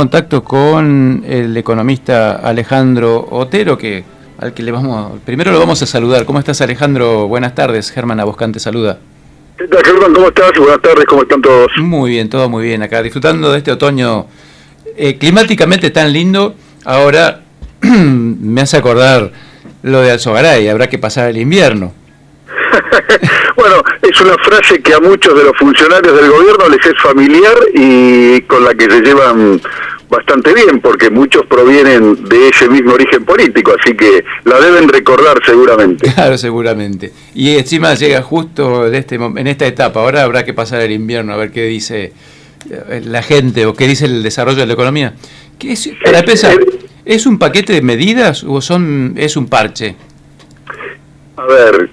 Contacto con el economista Alejandro Otero, primero lo vamos a saludar. ¿Cómo estás, Alejandro? Buenas tardes. Germán Aboscán te saluda. ¿Qué tal, Germán? ¿Cómo estás? Buenas tardes, ¿cómo están todos? Muy bien, todo muy bien acá, disfrutando de este otoño climáticamente tan lindo. Ahora me hace acordar lo de Alzogaray, habrá que pasar el invierno. Bueno, es una frase que a muchos de los funcionarios del gobierno les es familiar y con la que se llevan bastante bien, porque muchos provienen de ese mismo origen político, así que la deben recordar seguramente. Claro, seguramente. Y encima llega justo en esta etapa. Ahora habrá que pasar el invierno a ver qué dice la gente o qué dice el desarrollo de la economía. Para empezar, ¿es un paquete de medidas o es un parche? A ver,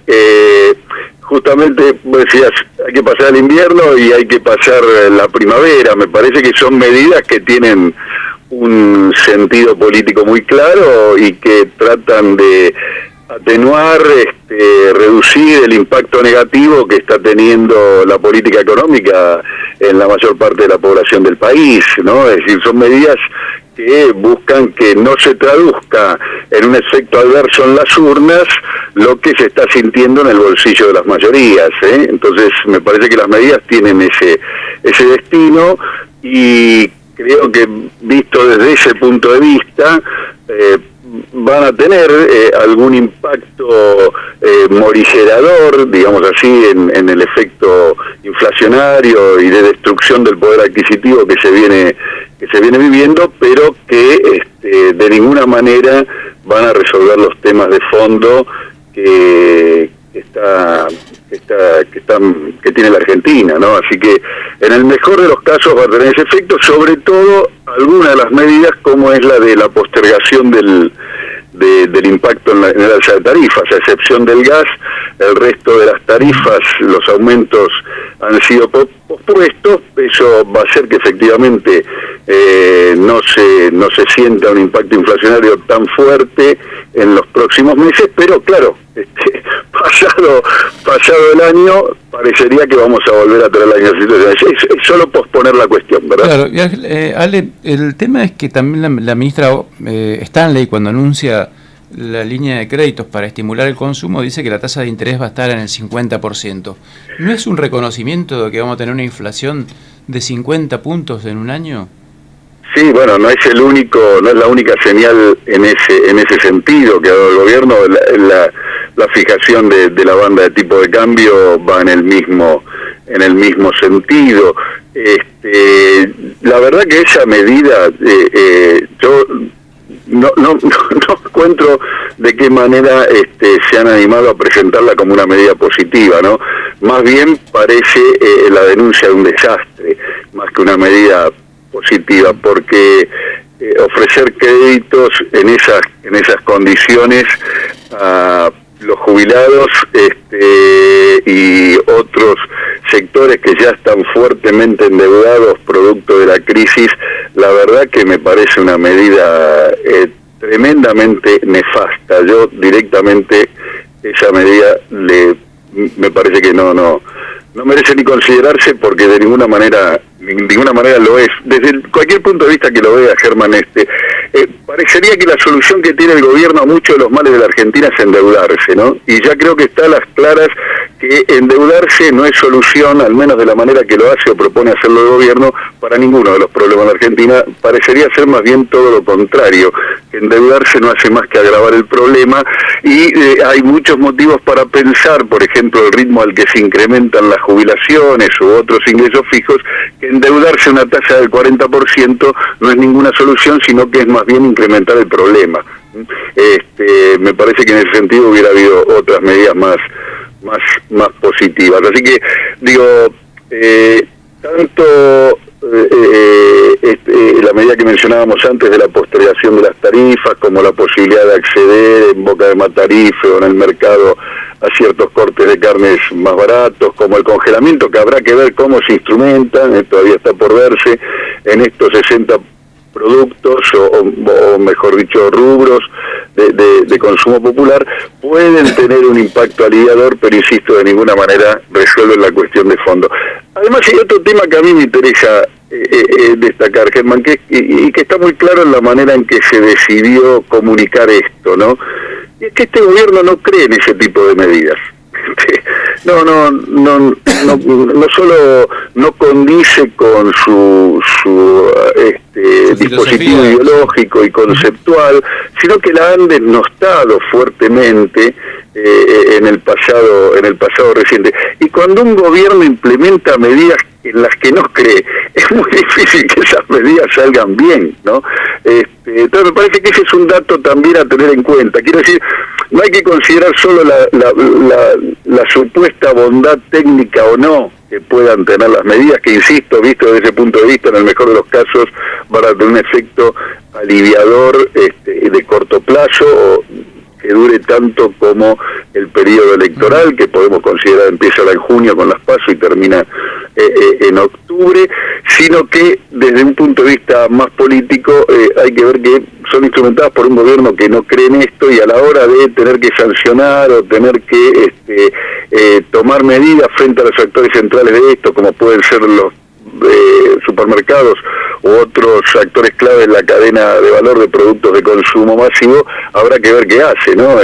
justamente vos decías, hay que pasar el invierno y hay que pasar la primavera. Me parece que son medidas que tienen un sentido político muy claro y que tratan de atenuar, reducir el impacto negativo que está teniendo la política económica en la mayor parte de la población del país, ¿no? Es decir, son medidas que buscan que no se traduzca en un efecto adverso en las urnas lo que se está sintiendo en el bolsillo de las mayorías, ¿eh? Entonces me parece que las medidas tienen ese destino y creo que visto desde ese punto de vista van a tener algún impacto morigerador, digamos así, en el efecto inflacionario y de destrucción del poder adquisitivo que se viene viviendo, pero que de ninguna manera van a resolver los temas de fondo que tiene la Argentina, ¿no? Así que en el mejor de los casos va a tener ese efecto, sobre todo algunas de las medidas como es la de la postergación del impacto en el alza de tarifas, a excepción del gas, el resto de las tarifas, los aumentos han sido pospuestos. Eso va a hacer que efectivamente no se sienta un impacto inflacionario tan fuerte en los próximos meses, pero claro, pasado el año parecería que vamos a volver a tener la misma situación. Es solo posponer la cuestión, ¿verdad? Claro, y Ale, el tema es que también la ministra Stanley, cuando anuncia la línea de créditos para estimular el consumo, dice que la tasa de interés va a estar en el 50%. ¿No es un reconocimiento de que vamos a tener una inflación de 50 puntos en un año? Sí, bueno, no es la única señal en ese sentido que ha dado el gobierno. La fijación de la banda de tipo de cambio va en el mismo sentido. La verdad que esa medida yo no encuentro de qué manera se han animado a presentarla como una medida positiva, ¿no? Más bien parece la denuncia de un desastre, más que una medida positiva, porque ofrecer créditos en esas condiciones a los jubilados y otros sectores que ya están fuertemente endeudados producto de la crisis, la verdad que me parece una medida tremendamente nefasta. Yo directamente esa medida me parece que no merece ni considerarse, porque de ninguna manera lo es. Desde cualquier punto de vista que lo vea, Germán, parecería que la solución que tiene el gobierno a muchos de los males de la Argentina es endeudarse, ¿no? Y ya creo que está a las claras que endeudarse no es solución, al menos de la manera que lo hace o propone hacerlo el gobierno, para ninguno de los problemas de la Argentina. Parecería ser más bien todo lo contrario, que endeudarse no hace más que agravar el problema, y hay muchos motivos para pensar, por ejemplo, el ritmo al que se incrementan las jubilaciones u otros ingresos fijos, que endeudarse a una tasa del 40% no es ninguna solución, sino que es más bien incrementar el problema. Me parece que en ese sentido hubiera habido otras medidas más positivas. Así que digo, tanto la medida que mencionábamos antes de la postergación de las tarifas, como la posibilidad de acceder en boca de Matarife o en el mercado a ciertos cortes de carnes más baratos, como el congelamiento, que habrá que ver cómo se instrumentan, todavía está por verse, en estos 60 productos o mejor dicho rubros de ese consumo popular pueden tener un impacto aliviador, pero insisto, de ninguna manera resuelven la cuestión de fondo. Además hay otro tema que a mí me interesa destacar, Germán, y que está muy claro en la manera en que se decidió comunicar esto, ¿no? Y es que este gobierno no cree en ese tipo de medidas. No solo no condice con su dispositivo ideológico y conceptual, sino que la han denostado fuertemente en el pasado reciente. Y cuando un gobierno implementa medidas en las que no cree, es muy difícil que esas medidas salgan bien, ¿no? Entonces me parece que ese es un dato también a tener en cuenta. Quiero decir, no hay que considerar solo la supuesta bondad técnica o no que puedan tener las medidas, que insisto, visto desde ese punto de vista, en el mejor de los casos van a tener un efecto aliviador de corto plazo, o que dure tanto como el periodo electoral, que podemos considerar empieza en junio con las PASO y termina en octubre, sino que desde un punto de vista más político hay que ver que son instrumentadas por un gobierno que no cree en esto, y a la hora de tener que sancionar o tener que tomar medidas frente a los actores centrales de esto, como pueden ser los supermercados u otros actores clave en la cadena de valor de productos de consumo masivo, habrá que ver qué hace, ¿no?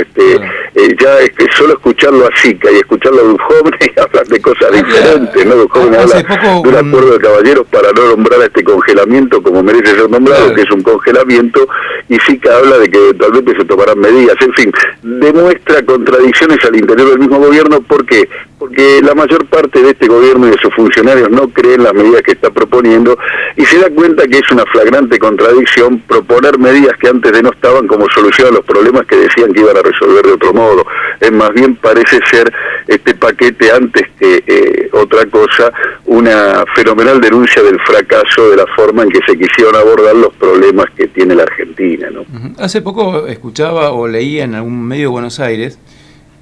Ya es que solo escucharlo a Sica y escucharlo a Duhovne hablan de cosas diferentes, ¿no? Duhovne habla de un acuerdo de caballeros para no nombrar a este congelamiento como merece ser nombrado, que es un congelamiento, y Sica habla de que eventualmente se tomarán medidas. En fin, demuestra contradicciones al interior del mismo gobierno. ¿Por qué? Porque la mayor parte de este gobierno y de sus funcionarios no creen las medidas que está proponiendo, y se da cuenta que es una flagrante contradicción proponer medidas que antes de no estaban como solución a los problemas que decían que iban a resolver de otro modo. Más bien parece ser este paquete, antes que otra cosa, una fenomenal denuncia del fracaso de la forma en que se quisieron abordar los problemas que tiene la Argentina, ¿no? Hace poco escuchaba o leía en algún medio de Buenos Aires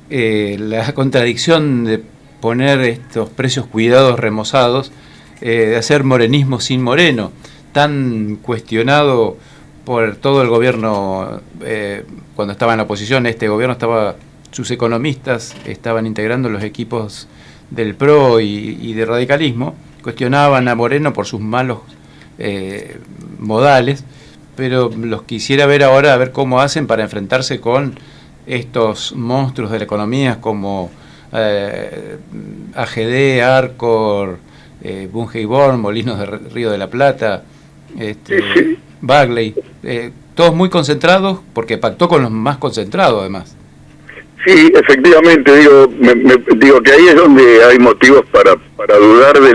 la contradicción de poner estos precios cuidados remozados, de hacer morenismo sin Moreno, tan cuestionado por todo el gobierno cuando estaba en la oposición. Este gobierno sus economistas estaban integrando los equipos del PRO y de radicalismo, cuestionaban a Moreno por sus malos modales, pero los quisiera ver ahora, a ver cómo hacen para enfrentarse con estos monstruos de la economía como AGD, Arcor, Bunge y Born, Molinos de Río de la Plata, Bagley, todos muy concentrados, porque pactó con los más concentrados además. Sí, efectivamente, digo que ahí es donde hay motivos para dudar de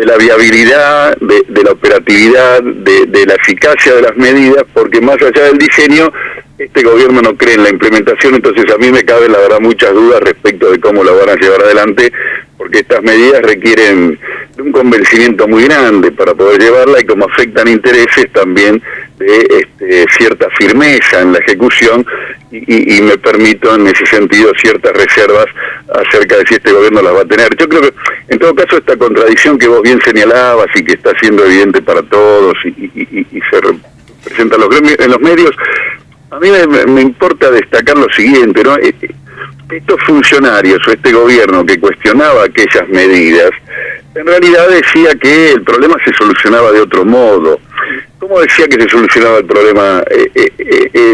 la viabilidad, de la operatividad, de la eficacia de las medidas, porque más allá del diseño, este gobierno no cree en la implementación. Entonces a mí me caben, la verdad, muchas dudas respecto de cómo la van a llevar adelante, porque estas medidas requieren de un convencimiento muy grande para poder llevarla, y como afectan intereses también de cierta firmeza en la ejecución, y me permito en ese sentido ciertas reservas acerca de si este gobierno las va a tener. Yo creo que en todo caso esta contradicción que vos bien señalabas y que está siendo evidente para todos y se presenta en los medios, a mí me importa destacar lo siguiente, ¿no? Estos funcionarios o este gobierno que cuestionaba aquellas medidas, en realidad decía que el problema se solucionaba de otro modo. ¿Cómo decía que se solucionaba el problema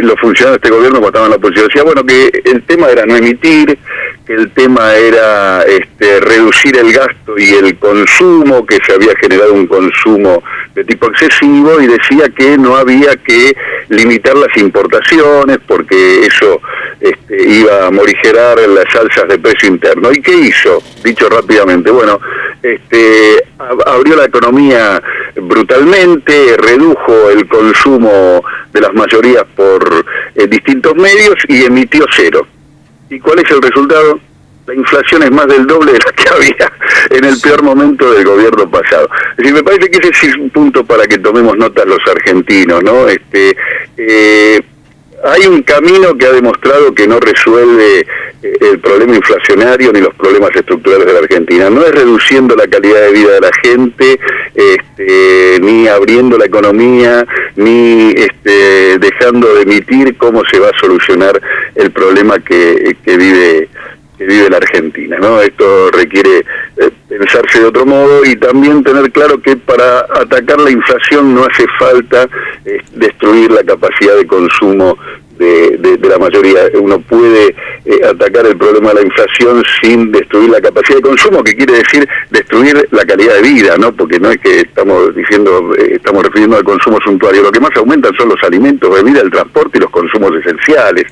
los funcionarios de este gobierno cuando estaban en la oposición? Decía, bueno, que el tema era no emitir, que el tema era reducir el gasto y el consumo, que se había generado un consumo de tipo excesivo, y decía que no había que limitar las importaciones porque eso iba a morigerar las alzas de precio interno. ¿Y qué hizo? Dicho rápidamente, bueno, abrió la economía brutalmente, redujo el consumo de las mayorías por distintos medios y emitió cero. ¿Y cuál es el resultado? La inflación es más del doble de la que había en el peor momento del gobierno pasado. Es decir, me parece que ese sí es un punto para que tomemos nota los argentinos, ¿no? Hay un camino que ha demostrado que no resuelve el problema inflacionario ni los problemas estructurales de la Argentina. No es reduciendo la calidad de vida de la gente, ni abriendo la economía, ni dejando de emitir cómo se va a solucionar el problema que vive la Argentina, ¿no? Esto requiere pensarse de otro modo y también tener claro que para atacar la inflación no hace falta destruir la capacidad de consumo de la mayoría. Uno puede atacar el problema de la inflación sin destruir la capacidad de consumo, que quiere decir destruir la calidad de vida, ¿no? Porque no es que estamos refiriendo al consumo suntuario. Lo que más aumentan son los alimentos, bebidas, el transporte y los consumos esenciales.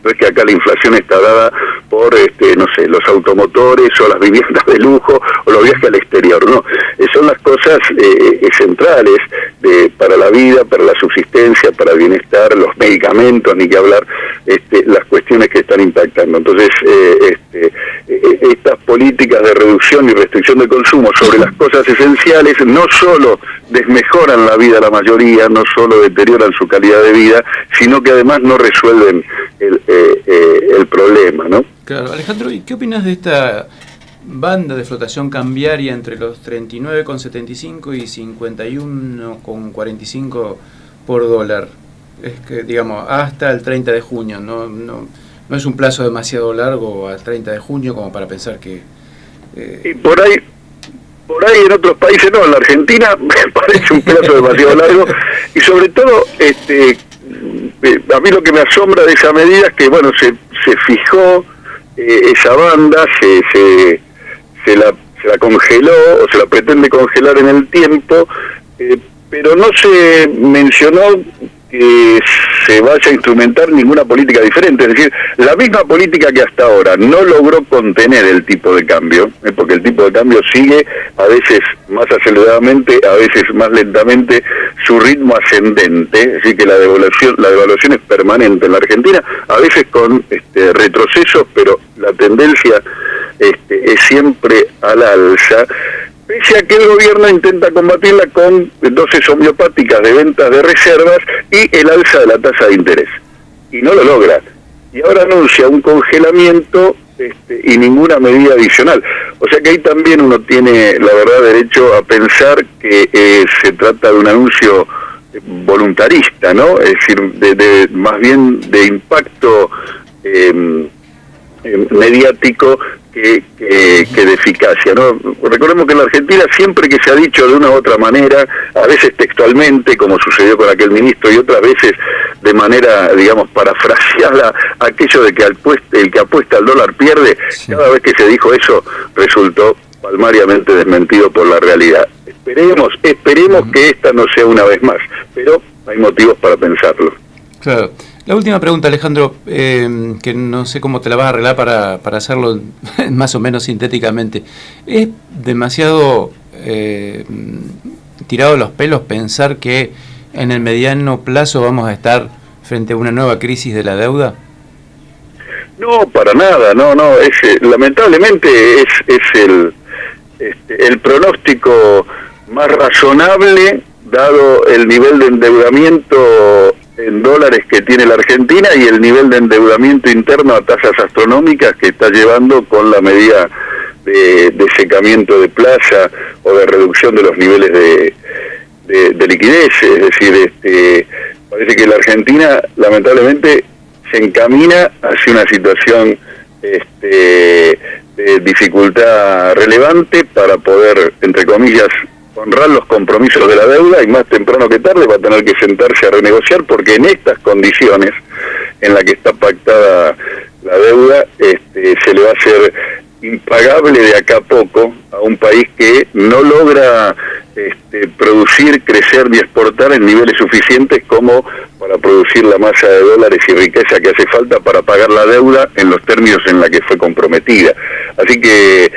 No es que acá la inflación está dada por, no sé, los automotores o las viviendas de lujo o los viajes al exterior, no. Son las cosas centrales para la vida, para la subsistencia, para el bienestar, los medicamentos, ni que hablar, las cuestiones que están impactando. Entonces, estas políticas de reducción y restricción de consumo sobre las cosas esenciales no solo desmejoran la vida a la mayoría, no solo deterioran su calidad de vida, sino que además no resuelven el problema, ¿no? Claro, Alejandro, ¿y qué opinas de esta banda de flotación cambiaria entre los 39,75 y 51,45 por dólar? Es que, digamos, hasta el 30 de junio, no es un plazo demasiado largo al 30 de junio como para pensar que... Y por ahí en otros países no, en la Argentina me parece un plazo demasiado largo, y sobre todo, a mí lo que me asombra de esa medida es que, bueno, se fijó esa banda, se la congeló, o se la pretende congelar en el tiempo, pero no se mencionó que se vaya a instrumentar ninguna política diferente. Es decir, la misma política que hasta ahora no logró contener el tipo de cambio, porque el tipo de cambio sigue a veces más aceleradamente, a veces más lentamente, su ritmo ascendente, es decir, que la devaluación es permanente en la Argentina, a veces con retrocesos, pero la tendencia es siempre al alza, pese a que el gobierno intenta combatirla con dosis homeopáticas de ventas de reservas y el alza de la tasa de interés. Y no lo logra. Y ahora anuncia un congelamiento y ninguna medida adicional. O sea que ahí también uno tiene, la verdad, derecho a pensar que se trata de un anuncio voluntarista, ¿no? Es decir, más bien de impacto mediático que de eficacia, ¿no? Recordemos que en la Argentina siempre que se ha dicho de una u otra manera, a veces textualmente, como sucedió con aquel ministro, y otras veces de manera, digamos, parafraseada, aquello de que el que apuesta al dólar pierde, sí. Cada vez que se dijo eso resultó palmariamente desmentido por la realidad. Esperemos que esta no sea una vez más, pero hay motivos para pensarlo. Claro. La última pregunta, Alejandro, que no sé cómo te la vas a arreglar para hacerlo más o menos sintéticamente. ¿Es demasiado tirado de los pelos pensar que en el mediano plazo vamos a estar frente a una nueva crisis de la deuda? No, para nada, no, lamentablemente es el pronóstico más razonable, dado el nivel de endeudamiento en dólares que tiene la Argentina y el nivel de endeudamiento interno a tasas astronómicas que está llevando con la medida de secamiento de plaza o de reducción de los niveles de liquidez. Es decir, parece que la Argentina lamentablemente se encamina hacia una situación de dificultad relevante para poder, entre comillas, honrar los compromisos de la deuda, y más temprano que tarde va a tener que sentarse a renegociar, porque en estas condiciones en las que está pactada la deuda se le va a hacer impagable de acá a poco a un país que no logra producir, crecer ni exportar en niveles suficientes como para producir la masa de dólares y riqueza que hace falta para pagar la deuda en los términos en la que fue comprometida. Así que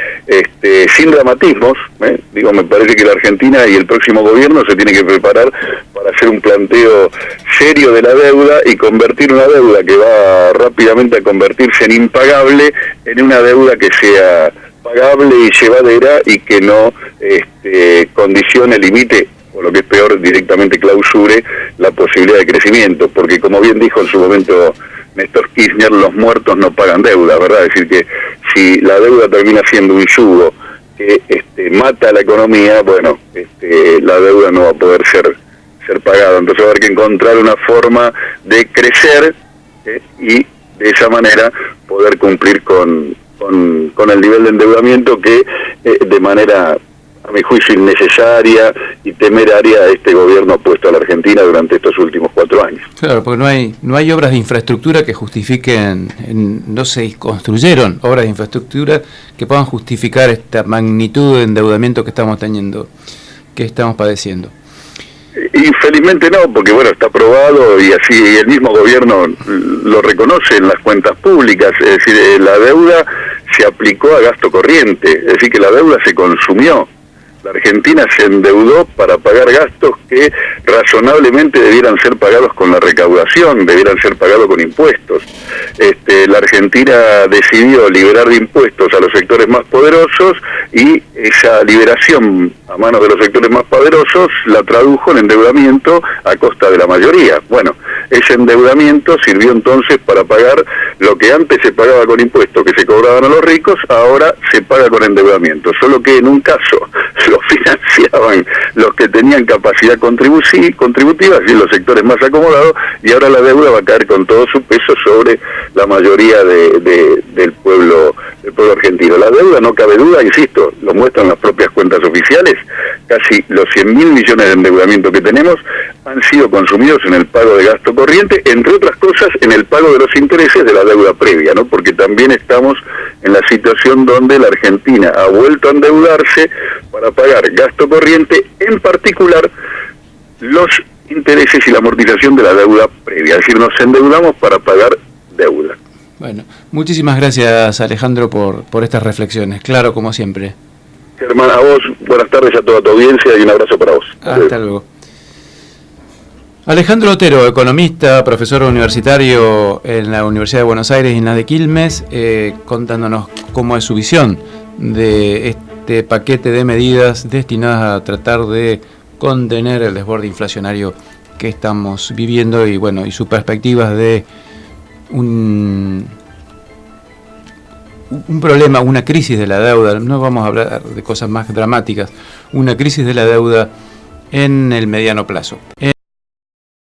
sin dramatismos, me parece que la Argentina y el próximo gobierno se tiene que preparar para hacer un planteo serio de la deuda y convertir una deuda que va rápidamente a convertirse en impagable en una deuda que sea pagable y llevadera y que no condicione, limite, o lo que es peor, directamente clausure la posibilidad de crecimiento, porque como bien dijo en su momento Néstor Kirchner, los muertos no pagan deuda, ¿verdad? Es decir, que si la deuda termina siendo un yugo que mata a la economía, bueno, la deuda no va a poder ser ser pagado. Entonces va a haber que encontrar una forma de crecer y de esa manera poder cumplir con el nivel de endeudamiento que de manera, a mi juicio, innecesaria y temeraria este gobierno ha puesto a la Argentina durante estos últimos 4 años. Claro, porque no hay obras de infraestructura que justifiquen, no se construyeron obras de infraestructura que puedan justificar esta magnitud de endeudamiento que estamos teniendo, que estamos padeciendo. Infelizmente no, porque bueno, está aprobado y así el mismo gobierno lo reconoce en las cuentas públicas, es decir, la deuda se aplicó a gasto corriente, es decir, que la deuda se consumió. La Argentina se endeudó para pagar gastos que razonablemente debieran ser pagados con la recaudación, debieran ser pagados con impuestos. La Argentina decidió liberar de impuestos a los sectores más poderosos y esa liberación a manos de los sectores más poderosos la tradujo en endeudamiento a costa de la mayoría. Bueno, ese endeudamiento sirvió entonces para pagar lo que antes se pagaba con impuestos que se cobraban a los ricos, ahora se paga con endeudamiento, solo que en un caso lo financiaban los que tenían capacidad contributiva, y los sectores más acomodados, y ahora la deuda va a caer con todo su peso sobre la mayoría del pueblo argentino. La deuda, no cabe duda, insisto, lo muestran las propias cuentas oficiales, casi los 100.000 millones de endeudamiento que tenemos han sido consumidos en el pago de gasto corriente, entre otras cosas en el pago de los intereses de la deuda previa, ¿no? Porque también estamos en la situación donde la Argentina ha vuelto a endeudarse para pagar gasto corriente, en particular los intereses y la amortización de la deuda previa, es decir, nos endeudamos para pagar deuda. Bueno, muchísimas gracias, Alejandro, por estas reflexiones, claro, como siempre. Germán, a vos, buenas tardes a toda tu audiencia y un abrazo para vos. Hasta luego. Alejandro Otero, economista, profesor universitario en la Universidad de Buenos Aires y en la de Quilmes, contándonos cómo es su visión de este paquete de medidas destinadas a tratar de contener el desborde inflacionario que estamos viviendo y bueno, y sus perspectivas de un problema, una crisis de la deuda. No vamos a hablar de cosas más dramáticas, una crisis de la deuda en el mediano plazo.